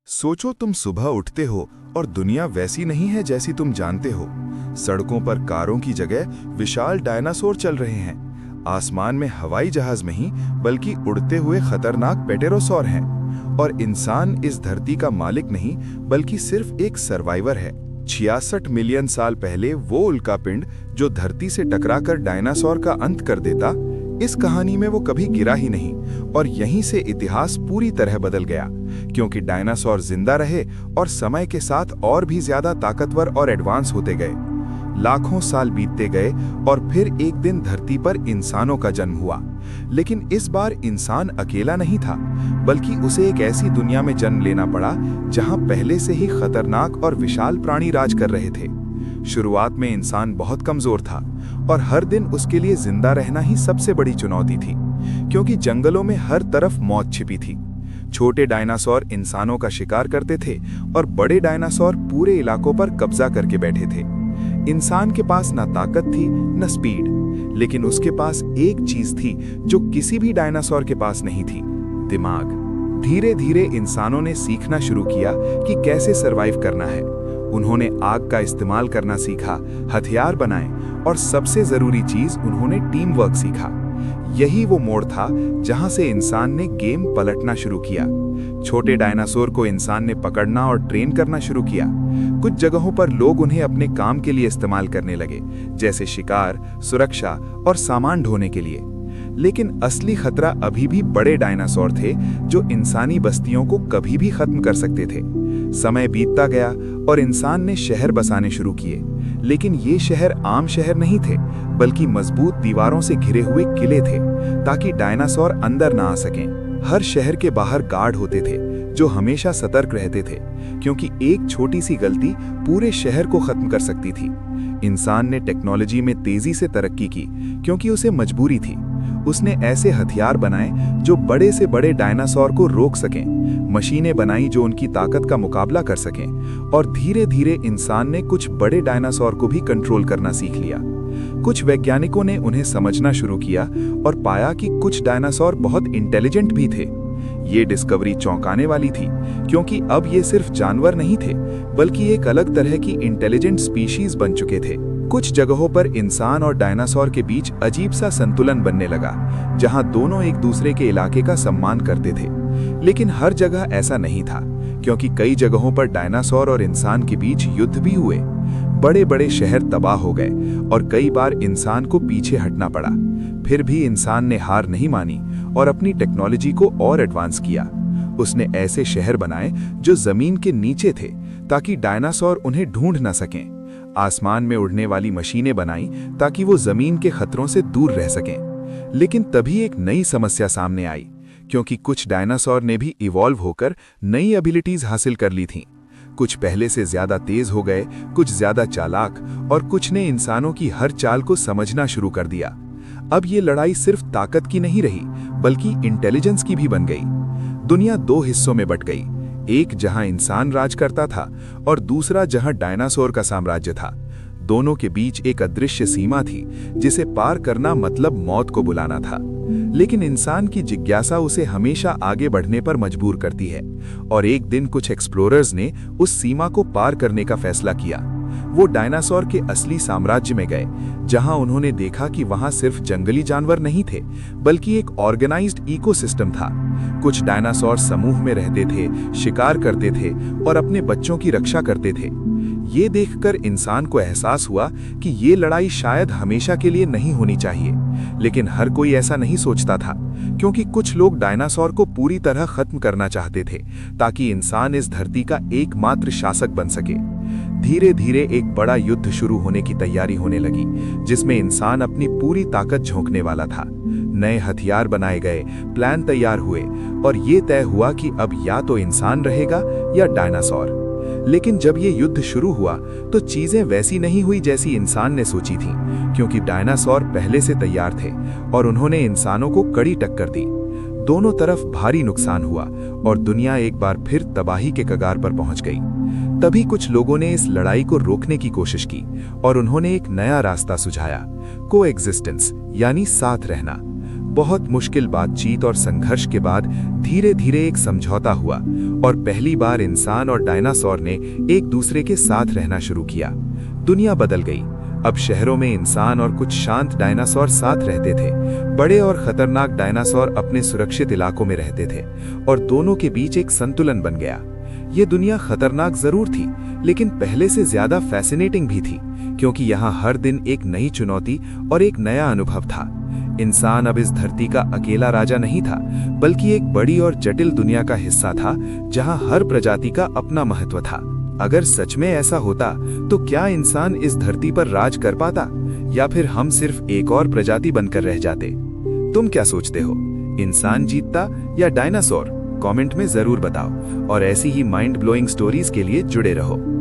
सोचो तुम सुबह उठते हो और दुनिया वैसी नहीं है जैसी तुम जानते हो। सड़कों पर कारों की जगह विशाल डायनासोर चल रहे हैं। आसमान में हवाई जहाज नहीं बल्कि उड़ते हुए खतरनाक पेटेरोसॉर हैं। और इंसान इस धरती का मालिक नहीं बल्कि सिर्फ एक सर्वाइवर है। 66 मिलियन साल पहले वो उल्कापिंड जो धरती से टकराकर डायनासोर का अंत कर देता, इस कहानी में वो कभी गिरा ही नहीं और यहीं से इतिहास पूरी तरह बदल गया, क्योंकि डायनासोर जिंदा रहे और समय के साथ और भी ज्यादा ताकतवर और एडवांस होते गए। लाखों साल बीतते गए और फिर एक दिन धरती पर इंसानों का जन्म हुआ। लेकिन इस बार इंसान अकेला नहीं था, बल्कि उसे एक ऐसी दुनिया में जन्म लेना पड़ा जहां पहले से ही खतरनाक और विशाल प्राणी राज कर रहे थे। शुरुआत में इंसान बहुत कमजोर था और हर दिन उसके लिए जिंदा रहना ही सबसे बड़ी चुनौती थी, क्योंकि जंगलों में हर तरफ मौत छिपी थी। छोटे डायनासोर इंसानों का शिकार करते थे और बड़े डायनासोर पूरे इलाकों पर कब्जा करके बैठे थे। इंसान के पास न ताकत थी न स्पीड, लेकिन उसके पास एक चीज थी जो किसी भी डायनासोर के पास नहीं थी: दिमाग। धीरे धीरे इंसानों ने सीखना शुरू किया कि कैसे सरवाइव करना है। उन्होंने आग का इस्तेमाल करना सीखा, हथियार बनाए और सबसे जरूरी चीज उन्होंने टीम वर्क सीखा। यही वो मोड़ था जहां से इंसान ने गेम पलटना शुरू किया। छोटे डायनासोर को इंसान ने पकड़ना और ट्रेन करना शुरू किया। कुछ जगहों पर लोग उन्हें अपने काम के लिए इस्तेमाल करने लगे, जैसे शिकार, सुरक्षा और सामान ढोने के लिए। लेकिन असली खतरा अभी भी बड़े डायनासोर थे, जो इंसानी बस्तियों को कभी भी खत्म कर सकते थे। समय बीतता गया और इंसान ने शहर बसाने शुरू किए, लेकिन ये शहर आम शहर नहीं थे, बल्कि मजबूत दीवारों से घिरे हुए किले थे, ताकि डायनासोर अंदर ना आ सकें। हर शहर के बाहर गार्ड होते थे जो हमेशा सतर्क रहते थे, क्योंकि एक छोटी सी गलती पूरे शहर को खत्म कर सकती थी। इंसान ने टेक्नोलॉजी में तेजी से तरक्की की, क्योंकि उसे मजबूरी थी। उसने ऐसे हथियार बनाए जो बड़े से बड़े डायनासोर को रोक सकें, मशीनें बनाई जो उनकी ताकत का मुकाबला कर सकें, और धीरे धीरे इंसान ने कुछ बड़े डायनासोर को भी कंट्रोल करना सीख लिया। कुछ वैज्ञानिकों ने उन्हें समझना शुरू किया और पाया कि कुछ डायनासोर बहुत इंटेलिजेंट भी थे। ये डिस्कवरी चौंकाने वाली थी, क्योंकि अब ये सिर्फ जानवर नहीं थे, बल्कि एक अलग तरह की इंटेलिजेंट स्पीशीज बन चुके थे। कुछ जगहों पर इंसान और डायनासोर के बीच अजीब सा संतुलन बनने लगा, जहां दोनों एक दूसरे के इलाके का सम्मान करते थे। लेकिन हर जगह ऐसा नहीं था, क्योंकि कई जगहों पर डायनासोर और इंसान के बीच युद्ध भी हुए। बड़े बड़े शहर तबाह हो गए और कई बार इंसान को पीछे हटना पड़ा। फिर भी इंसान ने हार नहीं मानी और अपनी टेक्नोलॉजी को और एडवांस किया। उसने ऐसे शहर बनाए जो जमीन के नीचे थे, ताकि डायनासोर उन्हें ढूंढ न सकें। आसमान में उड़ने वाली मशीनें बनाई ताकि वो जमीन के खतरों से दूर रह सकें। लेकिन तभी एक नई समस्या सामने आई, क्योंकि कुछ डायनासोर ने भी इवॉल्व होकर नई एबिलिटीज हासिल कर ली थीं। कुछ पहले से ज्यादा तेज हो गए, कुछ ज्यादा चालाक, और कुछ ने इंसानों की हर चाल को समझना शुरू कर दिया। अब ये लड़ाई सिर्फ ताकत की नहीं रही, बल्कि इंटेलिजेंस की भी बन गई। दुनिया दो हिस्सों में बट गई, एक जहां इंसान राज करता था और दूसरा जहां डायनासोर का साम्राज्य था। दोनों के बीच एक अदृश्य सीमा थी, जिसे पार करना मतलब मौत को बुलाना था। लेकिन इंसान की जिज्ञासा उसे हमेशा आगे बढ़ने पर मजबूर करती है, और एक दिन कुछ एक्सप्लोरर्स ने उस सीमा को पार करने का फैसला किया। वो डायनासोर के असली साम्राज्य में गए, जहां उन्होंने देखा कि वहां सिर्फ जंगली जानवर नहीं थे, बल्कि एक ऑर्गेनाइज्ड इकोसिस्टम था। कुछ डायनासोर समूह में रहते थे, शिकार करते थे और अपने बच्चों की रक्षा करते थे। ये देखकर इंसान को एहसास हुआ कि ये लड़ाई शायद हमेशा के लिए नहीं होनी चाहिए। लेकिन हर कोई ऐसा नहीं सोचता था, क्योंकि कुछ लोग डायनासोर को पूरी तरह खत्म करना चाहते थे, ताकि इंसान इस धरती का एकमात्र शासक बन सके। धीरे धीरे एक बड़ा युद्ध शुरू होने की तैयारी होने लगी, जिसमें इंसान अपनी पूरी ताकत झोंकने वाला था। नए हथियार बनाए गए, प्लान तैयार हुए, और ये तय हुआ कि अब या तो इंसान रहेगा या डायनासोर। लेकिन जब ये युद्ध शुरू हुआ तो चीजें वैसी नहीं हुई जैसी इंसान ने सोची थी, क्योंकि डायनासोर पहले से तैयार थे और उन्होंने इंसानों को कड़ी टक्कर दी। दोनों तरफ भारी नुकसान हुआ और दुनिया एक बार फिर तबाही के कगार पर पहुंच गई। तभी कुछ लोगों ने इस लड़ाई को रोकने की कोशिश की और उन्होंने एक नया रास्ता सुझाया: कोएग्जिस्टेंस, यानी साथ रहना। बहुत मुश्किल बातचीत और संघर्ष के बाद धीरे धीरे एक समझौता हुआ और पहली बार इंसान और डायनासोर ने एक दूसरे के साथ रहना शुरू किया। दुनिया बदल गई। अब शहरों में इंसान और कुछ शांत डायनासोर साथ रहते थे। बड़े और खतरनाक डायनासोर अपने सुरक्षित इलाकों में रहते थे और दोनों के बीच एक संतुलन बन गया। ये दुनिया खतरनाक जरूर थी, लेकिन पहले से ज्यादा फैसिनेटिंग भी थी, क्योंकि यहाँ हर दिन एक नई चुनौती और एक नया अनुभव था। इंसान अब इस धरती का अकेला राजा नहीं था, बल्कि एक बड़ी और जटिल दुनिया का हिस्सा था, जहाँ हर प्रजाति का अपना महत्व था। अगर सच में ऐसा होता, तो क्या इंसान इस धरती पर राज कर पाता, या फिर हम सिर्फ एक और प्रजाति बनकर रह जाते? तुम क्या सोचते हो? इंसान जीतता या डायनासोर? कमेंट में जरूर बताओ और ऐसी ही माइंड ब्लोइंग स्टोरीज के लिए जुड़े रहो।